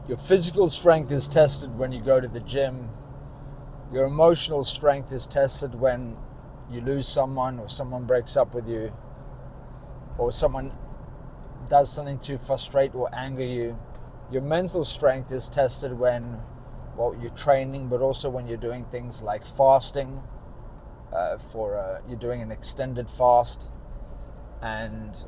Your physical strength is tested when you go to the gym. Your emotional strength is tested when you lose someone, or someone breaks up with you, or someone does something to frustrate or anger you. Your mental strength is tested when, well, you're training, but also when you're doing things like fasting. You're doing an extended fast, and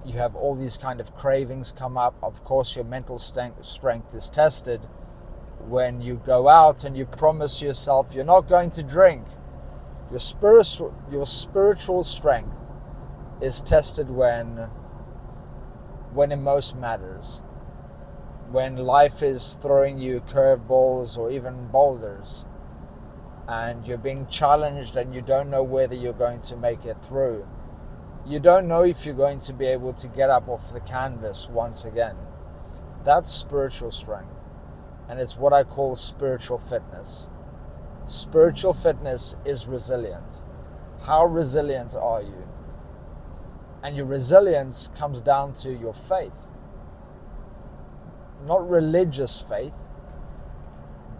you have all these kind of cravings come up. Of course, your mental strength is tested when you go out and you promise yourself you're not going to drink. Your spiritual strength is tested when it most matters. When life is throwing you curveballs or even boulders, and you're being challenged and you don't know whether you're going to make it through. You don't know if you're going to be able to get up off the canvas once again. That's spiritual strength. And it's what I call spiritual fitness. Spiritual fitness is resilient. How resilient are you? And your resilience comes down to your faith. Not religious faith,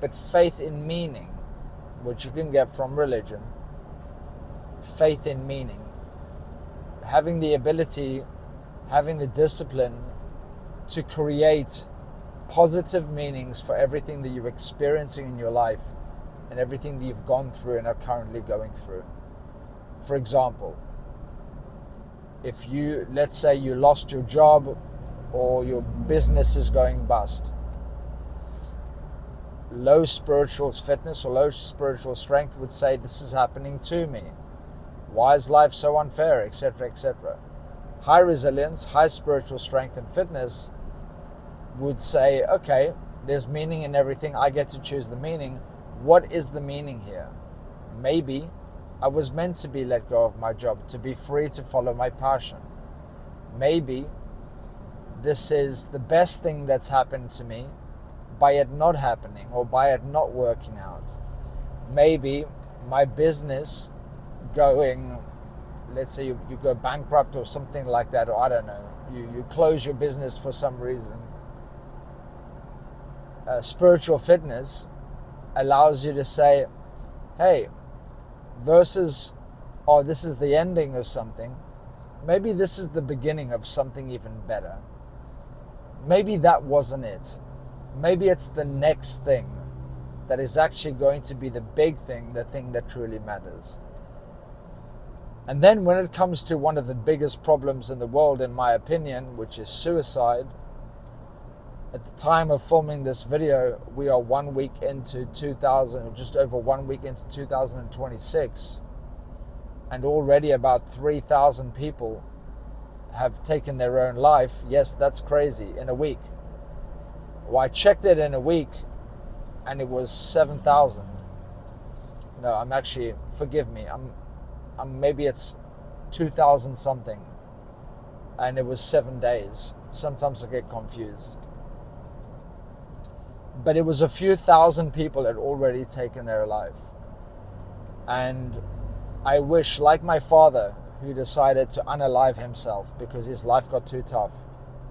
but faith in meaning, which you can get from religion. Faith in meaning. Having the ability, having the discipline to create positive meanings for everything that you're experiencing in your life and everything that you've gone through and are currently going through. For example, let's say you lost your job or your business is going bust. Low spiritual fitness or low spiritual strength would say, this is happening to me. Why is life so unfair, etc., etc. High resilience, high spiritual strength and fitness would say, okay, there's meaning in everything. I get to choose the meaning. What is the meaning here? Maybe I was meant to be let go of my job, to be free to follow my passion. Maybe this is the best thing that's happened to me by it not happening or by it not working out. Maybe my business going, let's say you go bankrupt or something like that, or I don't know, you close your business for some reason. Spiritual fitness allows you to say, hey, versus, oh, this is the ending of something, maybe this is the beginning of something even better. Maybe that wasn't it. Maybe it's the next thing that is actually going to be the big thing, the thing that truly matters. And then when it comes to one of the biggest problems in the world, in my opinion, which is suicide, at the time of filming this video, we are 1 week into just over 1 week into 2026, and already about 3,000 people have taken their own life. Yes, that's crazy, in a week. Well, I checked it in a week, and it was 7,000. No, I'm actually, forgive me, maybe it's 2,000 something, and it was 7 days. Sometimes I get confused. But it was a few thousand people had already taken their life. And I wish, like my father, who decided to unalive himself because his life got too tough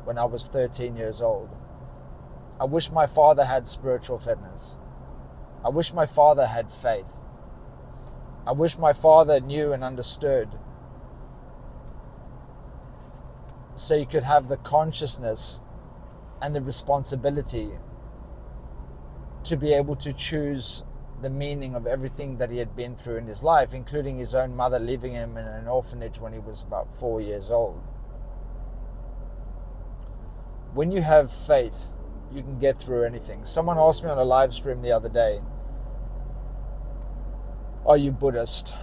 when I was 13 years old. I wish my father had spiritual fitness. I wish my father had faith. I wish my father knew and understood, so you could have the consciousness and the responsibility to be able to choose the meaning of everything that he had been through in his life, including his own mother leaving him in an orphanage when he was about 4 years old. When you have faith, you can get through anything. Someone asked me on a live stream the other day, are you Buddhist?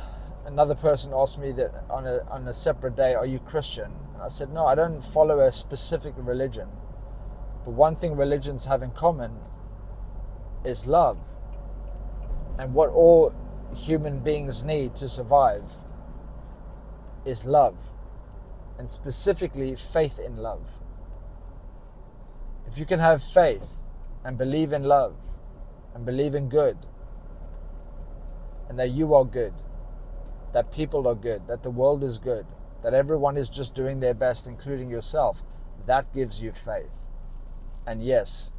Another person asked me that on a separate day, are you Christian? And I said, no, I don't follow a specific religion. But one thing religions have in common is love. And what all human beings need to survive is love. And specifically, faith in love. If you can have faith and believe in love and believe in good, and that you are good, that people are good, that the world is good, that everyone is just doing their best, including yourself, that gives you faith. And yes,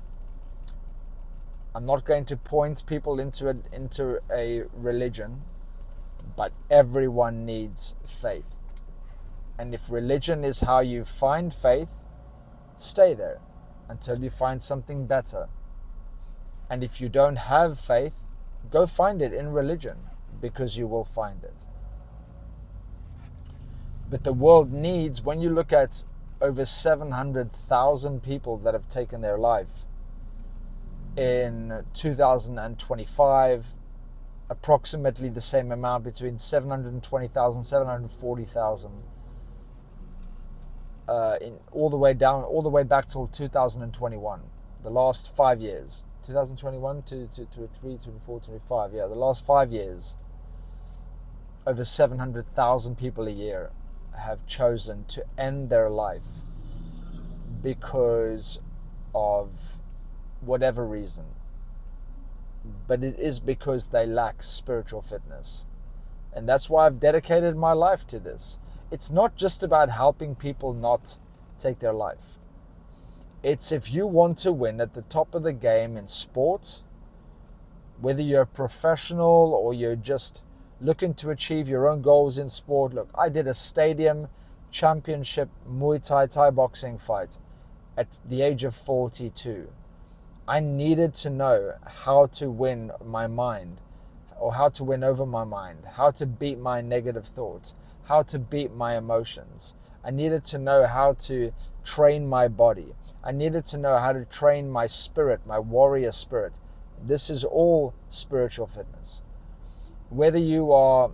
I'm not going to point people into a religion, but everyone needs faith. And if religion is how you find faith, stay there until you find something better. And if you don't have faith, go find it in religion, because you will find it. But the world needs, when you look at over 700,000 people that have taken their life in 2025, approximately the same amount, between 720,000, 740,000, all the way back till 2021, the last 5 years, 2021 to 23, 24, 25, the last 5 years, over 700,000 people a year have chosen to end their life because of whatever reason. But it is because they lack spiritual fitness. And that's why I've dedicated my life to this. It's not just about helping people not take their life. It's if you want to win at the top of the game in sports, whether you're a professional or you're just looking to achieve your own goals in sport. Look, I did a stadium championship Muay Thai boxing fight at the age of 42. I needed to know how to win my mind, or how to win over my mind, how to beat my negative thoughts, how to beat my emotions. I needed to know how to train my body. I needed to know how to train my spirit, my warrior spirit. This is all spiritual fitness. Whether you are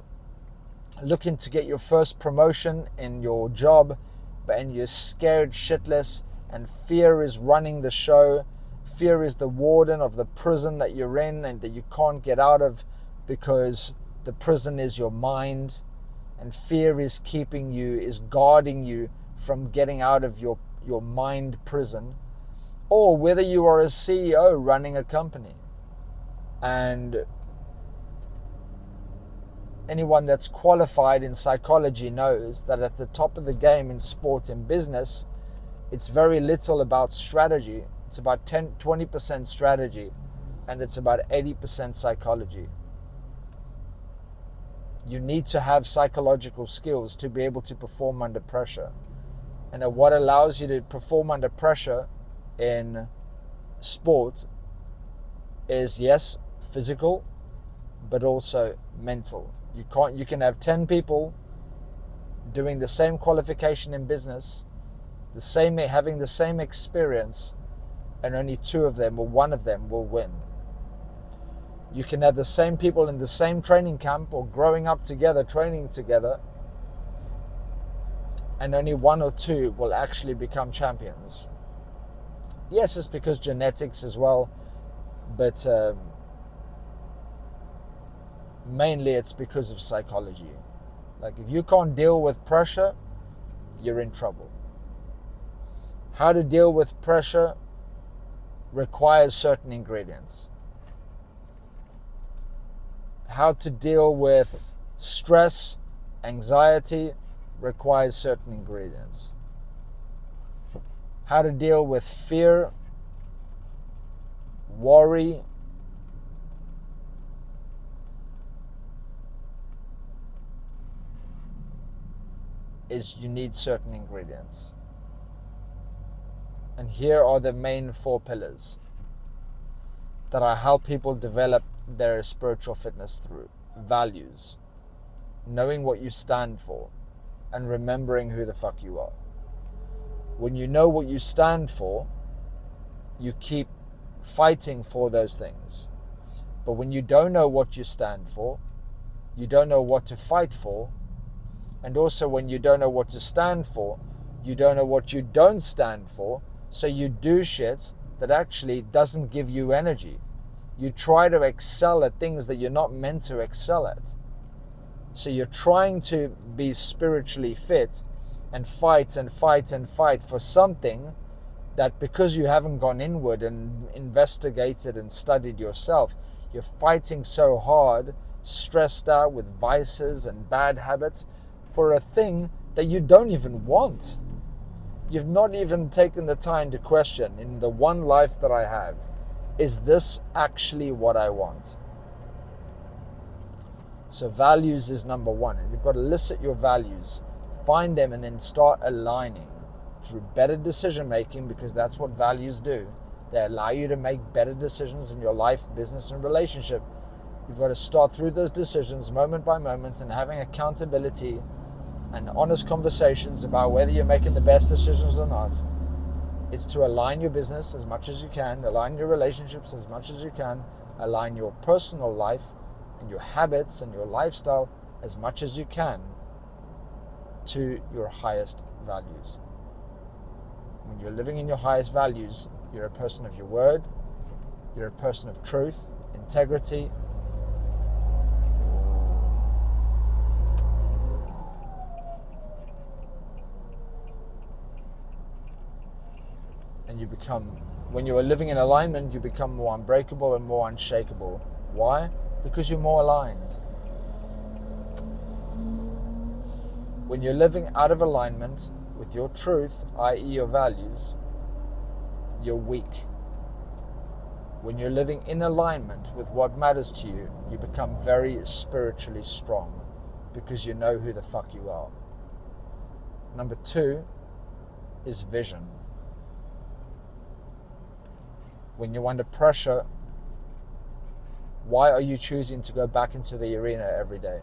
looking to get your first promotion in your job, and you're scared shitless, and fear is running the show, fear is the warden of the prison that you're in and that you can't get out of, because the prison is your mind, and fear is guarding you from getting out of your mind prison. Or whether you are a CEO running a company, and anyone that's qualified in psychology knows that at the top of the game in sport and business, it's very little about strategy. It's about 20% strategy, and it's about 80% psychology. You need to have psychological skills to be able to perform under pressure. And what allows you to perform under pressure in sport is, yes, physical, but also mental. You can have 10 people doing the same qualification in business, having the same experience, and only 2 of them or 1 of them will win. You can have the same people in the same training camp or growing up together, training together, and only 1 or 2 will actually become champions. Yes, it's because genetics as well, but mainly it's because of psychology. Like, if you can't deal with pressure, you're in trouble. How to deal with pressure requires certain ingredients. How to deal with stress, anxiety requires certain ingredients. How to deal with fear, worry, is you need certain ingredients. And here are the main 4 pillars that I help people develop their spiritual fitness through. Values, knowing what you stand for, and remembering who the fuck you are. When you know what you stand for, you keep fighting for those things. But when you don't know what you stand for, you don't know what to fight for. And also, when you don't know what to stand for, you don't know what you don't stand for. So you do shit that actually doesn't give you energy. You try to excel at things that you're not meant to excel at. So you're trying to be spiritually fit and fight and fight and fight for something that, because you haven't gone inward and investigated and studied yourself, you're fighting so hard, stressed out with vices and bad habits for a thing that you don't even want. You've not even taken the time to question, in the one life that I have, is this actually what I want? So values is number one. And you've got to elicit your values, find them, and then start aligning through better decision making, because that's what values do. They allow you to make better decisions in your life, business, and relationship. You've got to start through those decisions moment by moment and having accountability and honest conversations about whether you're making the best decisions or not. It's to align your business as much as you can, align your relationships as much as you can, align your personal life and your habits and your lifestyle as much as you can to your highest values. When you're living in your highest values, you're a person of your word, you're a person of truth, integrity, and you become, when you are living in alignment, you become more unbreakable and more unshakable. Why? Because you're more aligned. When you're living out of alignment with your truth, i.e. your values, you're weak. When you're living in alignment with what matters to you, you become very spiritually strong because you know who the fuck you are. Number 2 is vision. When you're under pressure, why are you choosing to go back into the arena every day?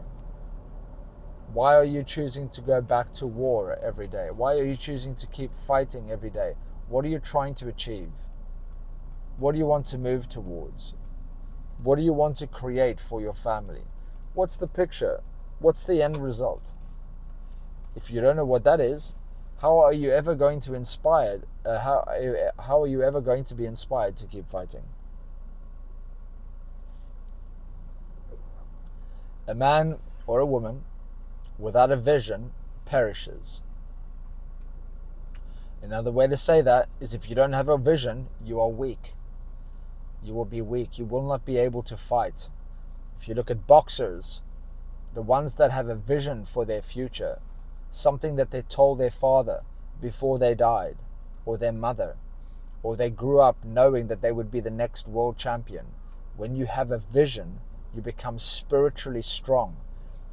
Why are you choosing to go back to war every day? Why are you choosing to keep fighting every day? What are you trying to achieve? What do you want to move towards? What do you want to create for your family? What's the picture? What's the end result? If you don't know what that is, how are you ever going to inspired? How are you ever going to be inspired to keep fighting? A man or a woman without a vision perishes. Another way to say that is, if you don't have a vision, you are weak. You will be weak. You will not be able to fight. If you look at boxers, the ones that have a vision for their future, something that they told their father before they died, or their mother, or they grew up knowing that they would be the next world champion. When you have a vision, you become spiritually strong,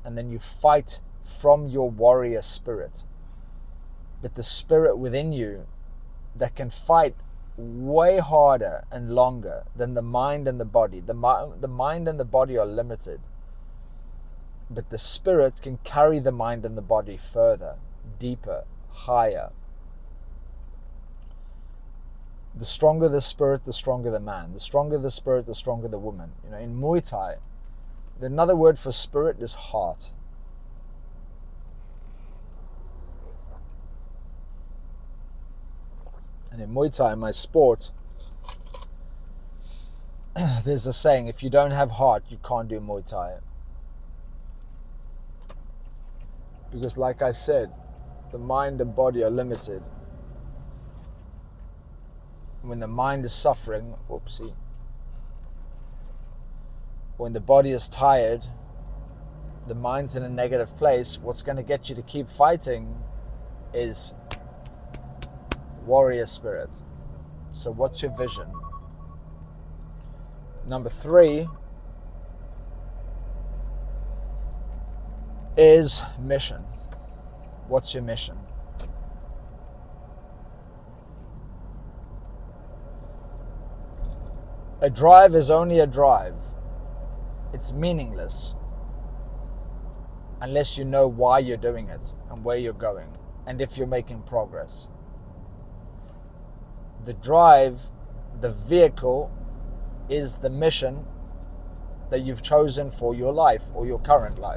and then you fight from your warrior spirit. But the spirit within you that can fight way harder and longer than the mind and the body. The mind and the body are limited, but the spirit can carry the mind and the body further, deeper, higher. The stronger the spirit, the stronger the man. The stronger the spirit, the stronger the woman. In Muay Thai, another word for spirit is heart. And in Muay Thai, my sport, there's a saying, if you don't have heart, you can't do Muay Thai. Because like I said, the mind and body are limited. When the mind is suffering, when the body is tired, the mind's in a negative place, what's going to get you to keep fighting is warrior spirit. So what's your vision? Number 3 is mission. What's your mission? A drive is only a drive. It's meaningless unless you know why you're doing it and where you're going and if you're making progress. The drive, the vehicle, is the mission that you've chosen for your life or your current life.